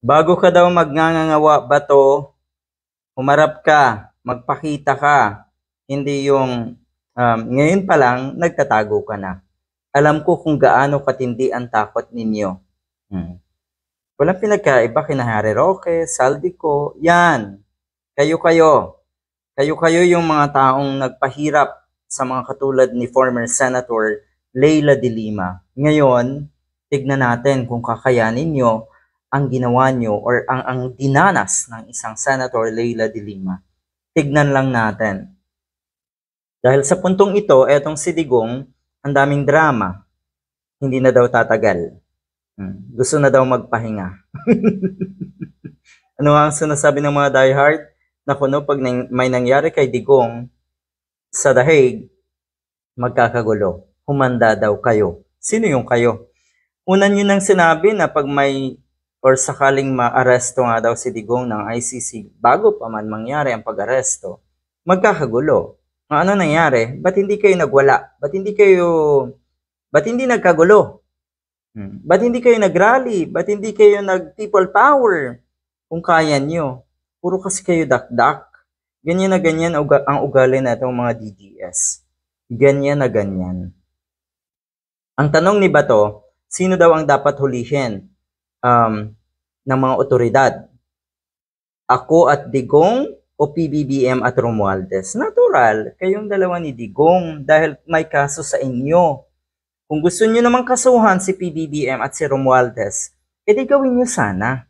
Bago ka daw magngangawa bato, humarap ka, magpakita ka. Hindi yung ngayon pa lang, nagtatago ka na. Alam ko kung gaano katindi ang takot ninyo. Hmm. Walang pinagkaiba kina Harry Roque, Saldico, yan. Kayo-kayo. Kayo-kayo yung mga taong nagpahirap sa mga katulad ni former Senator Leila de Lima. Ngayon, tignan natin kung kakayanin nyo ang ginawa nyo or ang dinanas ng isang Senator Leila de Lima. Tignan lang natin. Dahil sa puntong ito, etong si Digong, ang daming drama. Hindi na daw tatagal. Gusto na daw magpahinga. Ano ang sinasabi ng mga diehard? Naku no, pag may nangyari kay Digong sa The Hague, magkakagulo. Humanda daw kayo. Sino yung kayo? Unan yun ang sinabi na pag may or sakaling ma-aresto nga daw si Digong ng ICC, bago pa man mangyari ang pag-aresto, magkakagulo. Ano nangyari? Ba't hindi kayo nagwala? Ba't hindi nagkagulo? Ba't hindi kayo nag-rally? Ba't hindi kayo nag-people power? Kung kaya nyo. Puro kasi kayo dakdak. Ganyan na ganyan ang ugali na itong mga DDS. Ganyan na ganyan. Ang tanong ni Bato, sino daw ang dapat hulihin ng mga otoridad? Ako at Digong o PBBM at Romualdez? Natural, kayong dalawa ni Digong dahil may kaso sa inyo. Kung gusto nyo naman kasuhan si PBBM at si Romualdez, edi gawin nyo sana.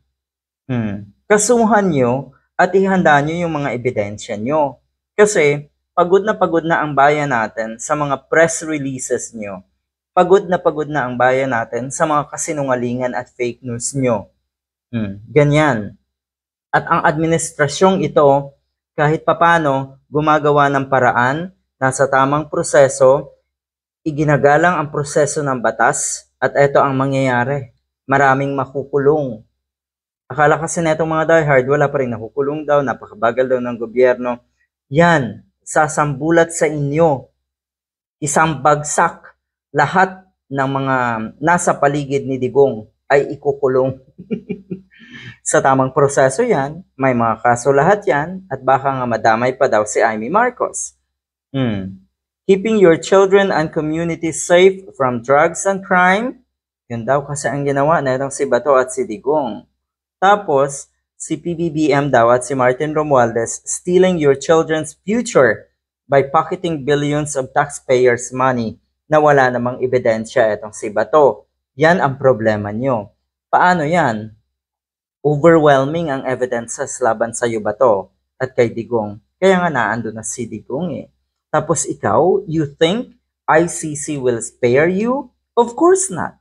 Kasuhan nyo at ihanda nyo yung mga ebidensya nyo. Kasi pagod na ang bayan natin sa mga press releases nyo. Pagod na ang bayan natin sa mga kasinungalingan at fake news nyo. Ganyan. At ang administrasyong ito, kahit papano, gumagawa ng paraan, nasa tamang proseso, iginagalang ang proseso ng batas, at ito ang mangyayari. Maraming makukulong. Akala kasi na itong mga diehard, wala pa rin nakukulong daw, napakabagal daw ng gobyerno. Yan, sasambulat sa inyo. Isang bagsak, lahat ng mga nasa paligid ni Digong ay ikukulong. Sa tamang proseso yan, may mga kaso lahat yan, at baka nga madamay pa daw si Amy Marcos. Keeping your children and community safe from drugs and crime, yun daw kasi ang ginawa na itong si Bato at si Digong. Tapos, si PBBM daw at si Martin Romualdez stealing your children's future by pocketing billions of taxpayers' money na wala namang ebidensya itong si Bato. Yan ang problema nyo. Paano yan? Overwhelming ang evidences laban sa iyo Bato at kay Digong. Kaya nga naando na si Digong eh. Tapos ikaw, you think ICC will spare you? Of course not.